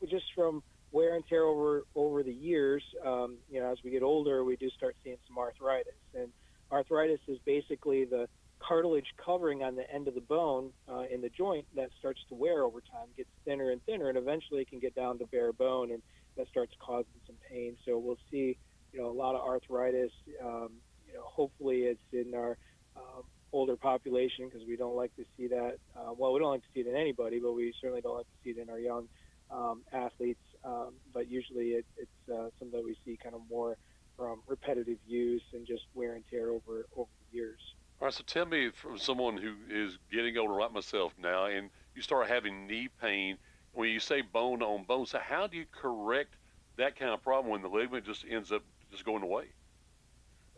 just from wear and tear over the years, as we get older, we do start seeing some arthritis. And arthritis is basically the cartilage covering on the end of the bone in the joint that starts to wear over time, gets thinner and thinner, and eventually it can get down to bare bone, and that starts causing some pain. So we'll see, a lot of arthritis. Hopefully it's in our older population, because we don't like to see that. We don't like to see it in anybody, but we certainly don't like to see it in our young athletes. But usually it's something that we see kind of more from repetitive use and just wear and tear over the years. All right, so tell me, from someone who is getting older like myself now, and you start having knee pain, when you say bone on bone, so how do you correct that kind of problem when the ligament just ends up just going away?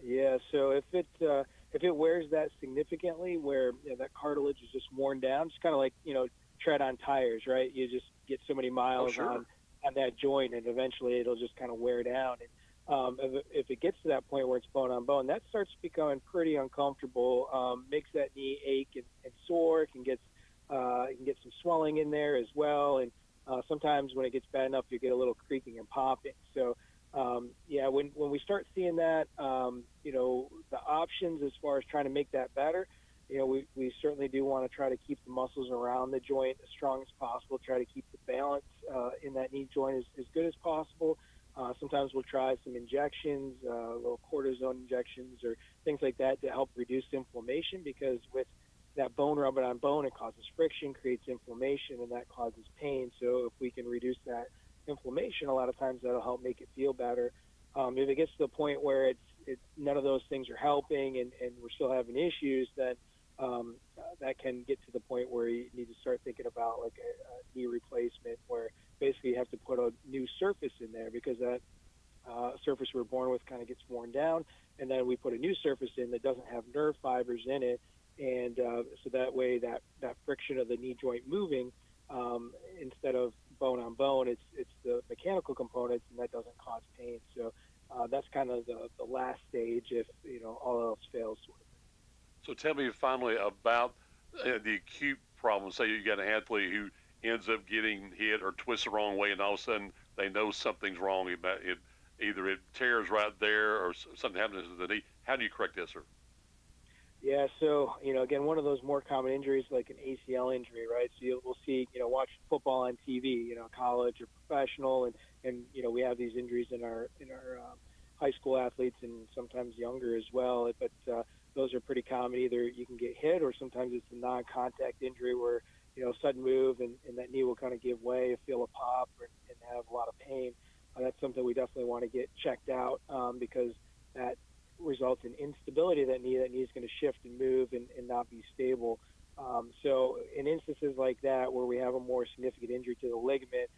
Yeah, so if it wears that significantly, where that cartilage is just worn down, it's kind of like tread on tires, right? You just get so many miles on that joint, and eventually it'll just kind of wear down. And if it gets to that point where it's bone on bone, that starts becoming pretty uncomfortable. Makes that knee ache and sore. It can get some swelling in there as well, and sometimes when it gets bad enough, you get a little creaking and popping. So when we start seeing that, the options as far as trying to make that better, we certainly do want to try to keep the muscles around the joint as strong as possible, try to keep the balance in that knee joint as good as possible. Sometimes we'll try some injections, little cortisone injections or things like that to help reduce inflammation, because with that bone rubbing on bone, it causes friction, creates inflammation, and that causes pain. So if we can reduce that inflammation, a lot of times that'll help make it feel better. If it gets to the point where it's none of those things are helping and we're still having issues, then that can get to the point where you need to start thinking about like a knee replacement, where basically you have to put a new surface in there, because that surface we're born with kind of gets worn down, and then we put a new surface in that doesn't have nerve fibers in it, and so that way that friction of the knee joint moving, instead of bone on bone, it's the mechanical components, and that doesn't cause pain. So that's kind of the last stage if all else fails. So tell me finally about the acute problem. Say you got an athlete who ends up getting hit or twists the wrong way, and all of a sudden they know something's wrong. Either it tears right there or something happens to the knee. How do you correct this, sir? Yeah, so, again, one of those more common injuries, like an ACL injury, right? So we'll see, watch football on TV, college or professional, and we have these injuries in our high school athletes and sometimes younger as well. But those are pretty common. Either you can get hit, or sometimes it's a non-contact injury where, sudden move and that knee will kind of give way, feel a pop, and have a lot of pain. That's something we definitely want to get checked out because that results in instability of that knee. That knee is going to shift and move and not be stable. So in instances like that where we have a more significant injury to the ligament,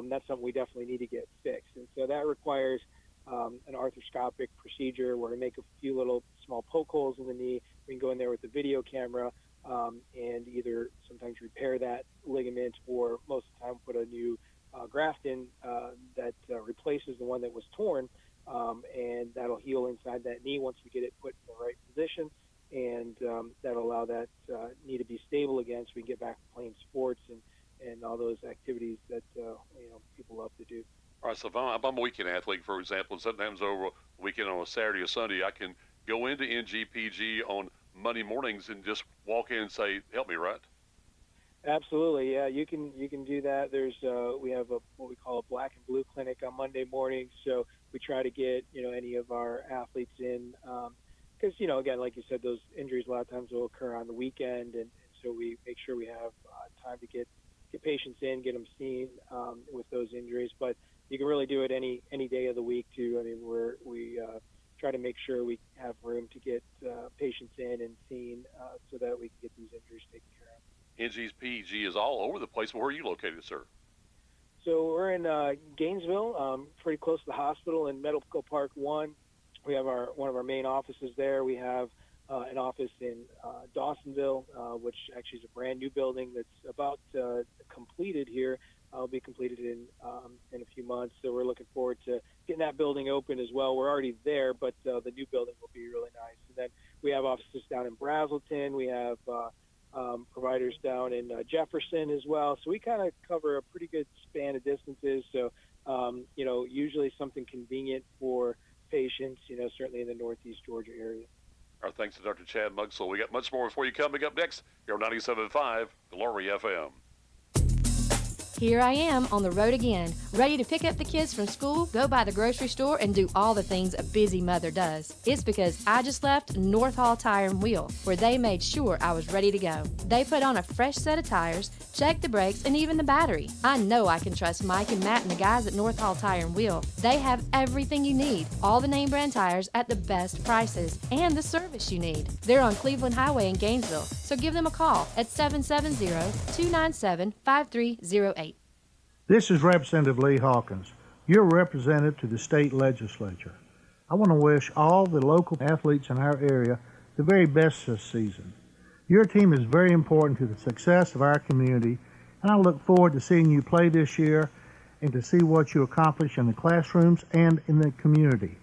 that's something we definitely need to get fixed. And so that requires an arthroscopic procedure where we make a few little small poke holes in the knee. We can go in there with a video camera and either sometimes repair that ligament, or most of the time put a new graft in that replaces the one that was torn, and that'll heal inside that knee once we get it put in the right position, and that'll allow that knee to be stable again so we can get back to playing sports and all those activities that people love to do. All right, so if I'm a weekend athlete, for example, and sometimes over a weekend on a Saturday or Sunday, I can go into NGPG on Monday mornings and just walk in and say, help me, right? Absolutely, yeah. You can do that. There's we have what we call a black and blue clinic on Monday mornings, so we try to get any of our athletes in because again, like you said, those injuries a lot of times will occur on the weekend, and so we make sure we have time to get patients in, get them seen with those injuries. But you can really do it any day of the week too. I mean, we try to make sure we have room to get patients in and seen so that we can get these injuries taken care of. NGPG is all over the place. Where are you located, sir? So we're in Gainesville, pretty close to the hospital in Medical Park 1. We have one of our main offices there. We have an office in Dawsonville, which actually is a brand new building that's about completed here. Will be completed in a few months. So we're looking forward to getting that building open as well. We're already there, but the new building will be really nice. And then we have offices down in Brazelton. We have providers down in Jefferson as well. So we kind of cover a pretty good span of distances. So, usually something convenient for patients, certainly in the Northeast Georgia area. Our thanks to Dr. Chad Mugsel. We got much more before you coming up next here on 97.5 Glory FM. Here I am on the road again, ready to pick up the kids from school, go by the grocery store, and do all the things a busy mother does. It's because I just left North Hall Tire and Wheel, where they made sure I was ready to go. They put on a fresh set of tires, checked the brakes, and even the battery. I know I can trust Mike and Matt and the guys at North Hall Tire and Wheel. They have everything you need, all the name brand tires at the best prices, and the service you need. They're on Cleveland Highway in Gainesville, so give them a call at 770-297-5308. This is Representative Lee Hawkins, your representative to the state legislature. I want to wish all the local athletes in our area the very best this season. Your team is very important to the success of our community, and I look forward to seeing you play this year and to see what you accomplish in the classrooms and in the community.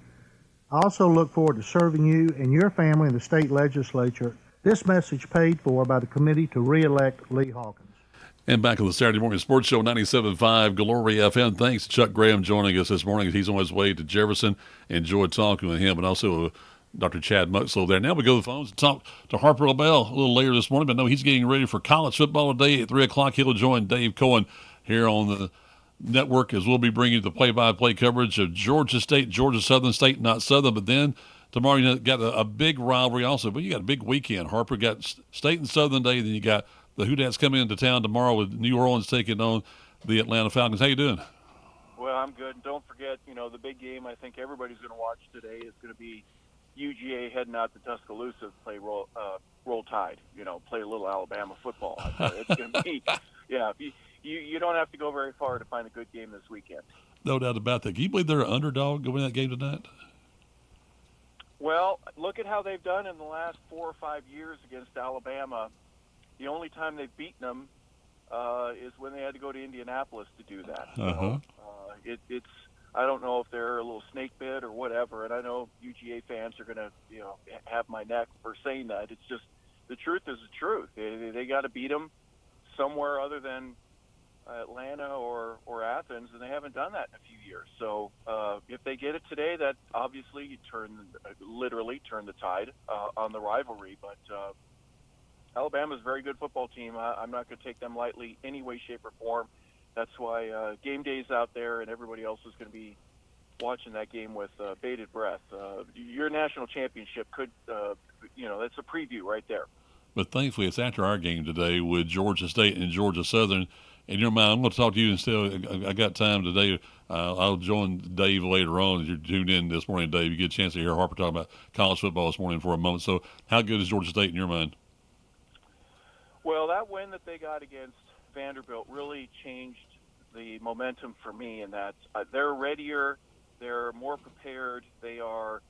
I also look forward to serving you and your family in the state legislature. This message paid for by the committee to re-elect Lee Hawkins. And back on the Saturday Morning Sports Show, 97.5 Glory FM. Thanks to Chuck Graham joining us this morning. He's on his way to Jefferson. Enjoyed talking with him, and also Dr. Chad Mugsel there. Now we go to the phones and talk to Harper LaBelle a little later this morning, but no, he's getting ready for college football today at 3 o'clock. He'll join Dave Cohen here on the network as we'll be bringing you the play-by-play coverage of Georgia State, Georgia Southern State, not Southern, but then tomorrow you got a big rivalry also, but you got a big weekend. Harper got State and Southern Day, then you got the Houdats coming into town tomorrow with New Orleans taking on the Atlanta Falcons. How you doing? Well, I'm good. Don't forget, the big game I think everybody's going to watch today is going to be UGA heading out to Tuscaloosa to play Roll Tide, play a little Alabama football. It's going to be, yeah, you don't have to go very far to find a good game this weekend. No doubt about that. Can you believe they're an underdog going in that game tonight? Well, look at how they've done in the last 4 or 5 years against Alabama. The only time they've beaten them is when they had to go to Indianapolis to do that. Uh-huh. It's I don't know if they're a little snake bit or whatever, and I know UGA fans are going to have my neck for saying that. It's just the truth is the truth. They got to beat them somewhere other than Atlanta or Athens, and they haven't done that in a few years. So if they get it today, that obviously literally turn the tide on the rivalry, but. Alabama's a very good football team. I'm not going to take them lightly any way, shape, or form. That's why game day's out there, and everybody else is going to be watching that game with bated breath. Your national championship could, that's a preview right there. But thankfully, it's after our game today with Georgia State and Georgia Southern. In your mind, I'm going to talk to you instead. I got time today. I'll join Dave later on as you're tuned in this morning, Dave. You get a chance to hear Harper talk about college football this morning for a moment. So how good is Georgia State in your mind? Well, that win that they got against Vanderbilt really changed the momentum for me in that they're readier, they're more prepared, they are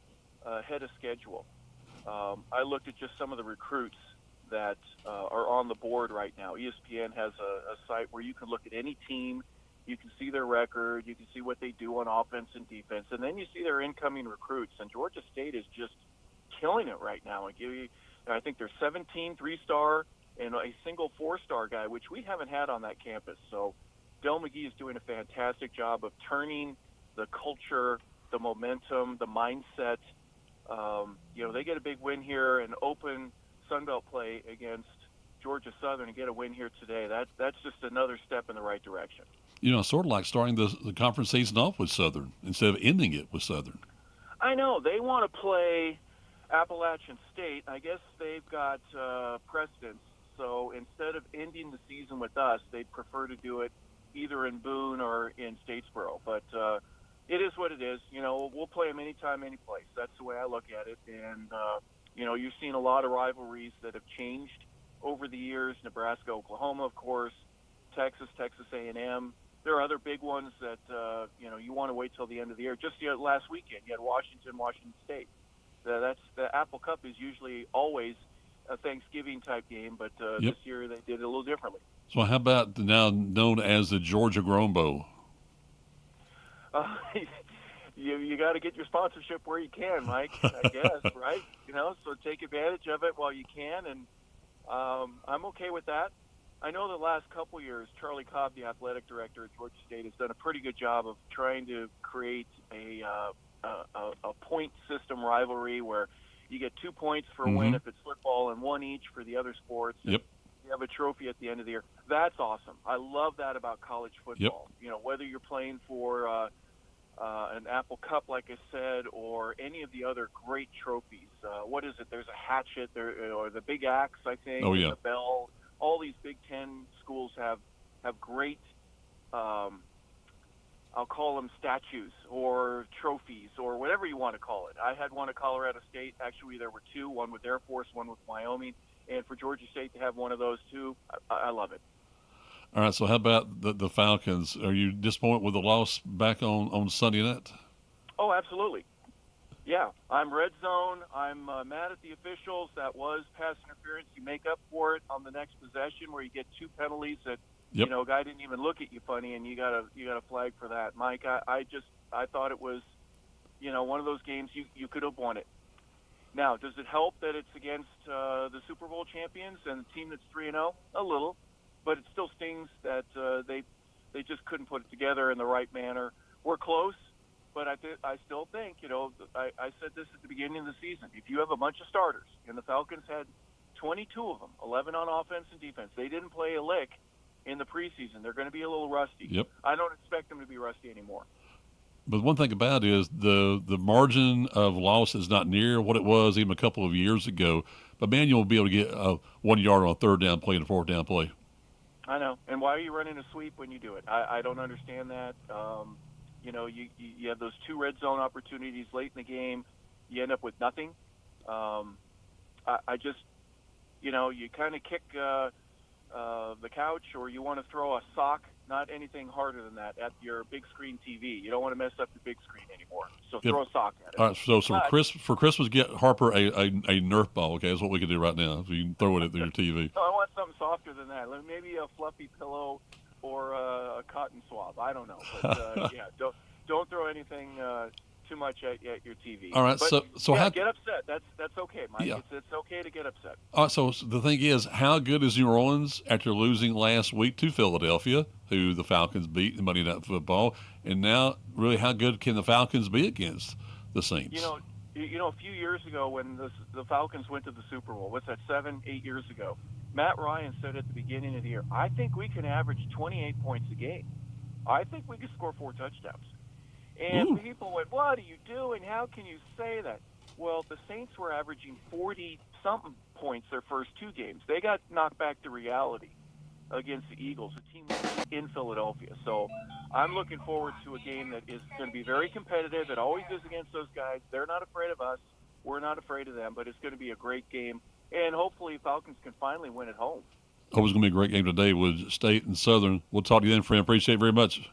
ahead of schedule. I looked at just some of the recruits that are on the board right now. ESPN has a site where you can look at any team, you can see their record, you can see what they do on offense and defense, and then you see their incoming recruits. And Georgia State is just killing it right now. I think there's 17 3-star and a single 4-star guy, which we haven't had on that campus. So Del McGee is doing a fantastic job of turning the culture, the momentum, the mindset. They get a big win here and open Sunbelt play against Georgia Southern and get a win here today. That's just another step in the right direction. Sort of like starting the conference season off with Southern instead of ending it with Southern. I know. They want to play Appalachian State. I guess they've got precedence. So instead of ending the season with us, they'd prefer to do it either in Boone or in Statesboro. But it is what it is. We'll play them anytime, any place. That's the way I look at it. And, you've seen a lot of rivalries that have changed over the years. Nebraska, Oklahoma, of course, Texas A&M. There are other big ones that, you want to wait till the end of the year. Just last weekend, you had Washington State. The Apple Cup is usually always a Thanksgiving-type game, but this year they did it a little differently. So how about the now known as the Georgia Grombo? You got to get your sponsorship where you can, Mike, I guess, right? So take advantage of it while you can, and I'm okay with that. I know the last couple years, Charlie Cobb, the athletic director at Georgia State, has done a pretty good job of trying to create a point system rivalry where you get 2 points for a win if it's football and 1 each for the other sports. Yep. You have a trophy at the end of the year. That's awesome. I love that about college football. Yep. Whether you're playing for an Apple Cup, like I said, or any of the other great trophies. What is it? There's a hatchet, or the Big Axe, I think. Oh, yeah. The bell. All these Big Ten schools have great, I'll call them statues or trophies or whatever you want to call it. I had one at Colorado State. Actually, there were two, one with Air Force, one with Wyoming. And for Georgia State to have one of those too, I love it. All right, so how about the Falcons? Are you disappointed with the loss back on Sunday night? Oh, absolutely. Yeah, I'm red zone. I'm mad at the officials. That was pass interference. You make up for it on the next possession where you get 2 penalties that a guy didn't even look at you funny, and you got a flag for that. Mike, I thought it was, one of those games you could have won it. Now, does it help that it's against the Super Bowl champions and a team that's 3-0? A little, but it still stings that they just couldn't put it together in the right manner. We're close. But I still think, I said this at the beginning of the season. If you have a bunch of starters, and the Falcons had 22 of them, 11 on offense and defense, they didn't play a lick in the preseason. They're going to be a little rusty. Yep. I don't expect them to be rusty anymore. But one thing about it is the margin of loss is not near what it was even a couple of years ago. But Manuel will be able to get 1 yard on a third down play and a fourth down play. I know. And why are you running a sweep when you do it? I don't understand that. You have those 2 red zone opportunities late in the game. You end up with nothing. I just, you kind of kick the couch, or you want to throw a sock, not anything harder than that, at your big screen TV. You don't want to mess up your big screen anymore. So throw a sock at it. All right, so for Christmas, get Harper a Nerf ball, okay? That's what we can do right now. So you can throw it at your TV. No, I want something softer than that. Maybe a fluffy pillow or a cotton swab. I don't know. But, don't throw anything too much at your TV. All right, but, so how get upset. That's okay, Mike. Yeah. It's okay to get upset. So the thing is, how good is New Orleans after losing last week to Philadelphia, who the Falcons beat in Monday Night Football, and now really how good can the Falcons be against the Saints? A few years ago when the Falcons went to the Super Bowl, what's that, 7-8 years ago? Matt Ryan said at the beginning of the year, I think we can average 28 points a game. I think we can score 4 touchdowns. And people went, "What are you doing? How can you say that?" Well, the Saints were averaging 40-something points their first two games. They got knocked back to reality against the Eagles, a team in Philadelphia. So I'm looking forward to a game that is going to be very competitive. It always is against those guys. They're not afraid of us. We're not afraid of them, but it's going to be a great game. And hopefully Falcons can finally win at home. Hope it's going to be a great game today with State and Southern. We'll talk to you then, friend. Appreciate it very much.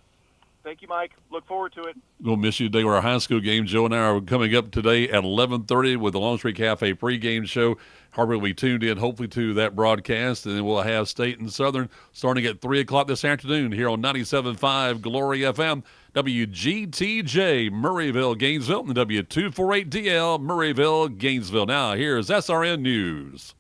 Thank you, Mike. Look forward to it. We'll miss you today with our high school game. Joe and I are coming up today at 11:30 with the Long Street Cafe pregame show. Harvey will be tuned in, hopefully, to that broadcast, and then we'll have State and Southern starting at 3 o'clock this afternoon here on 97.5 Glory FM, WGTJ, Murrayville, Gainesville, and W248DL, Murrayville, Gainesville. Now, here's SRN News.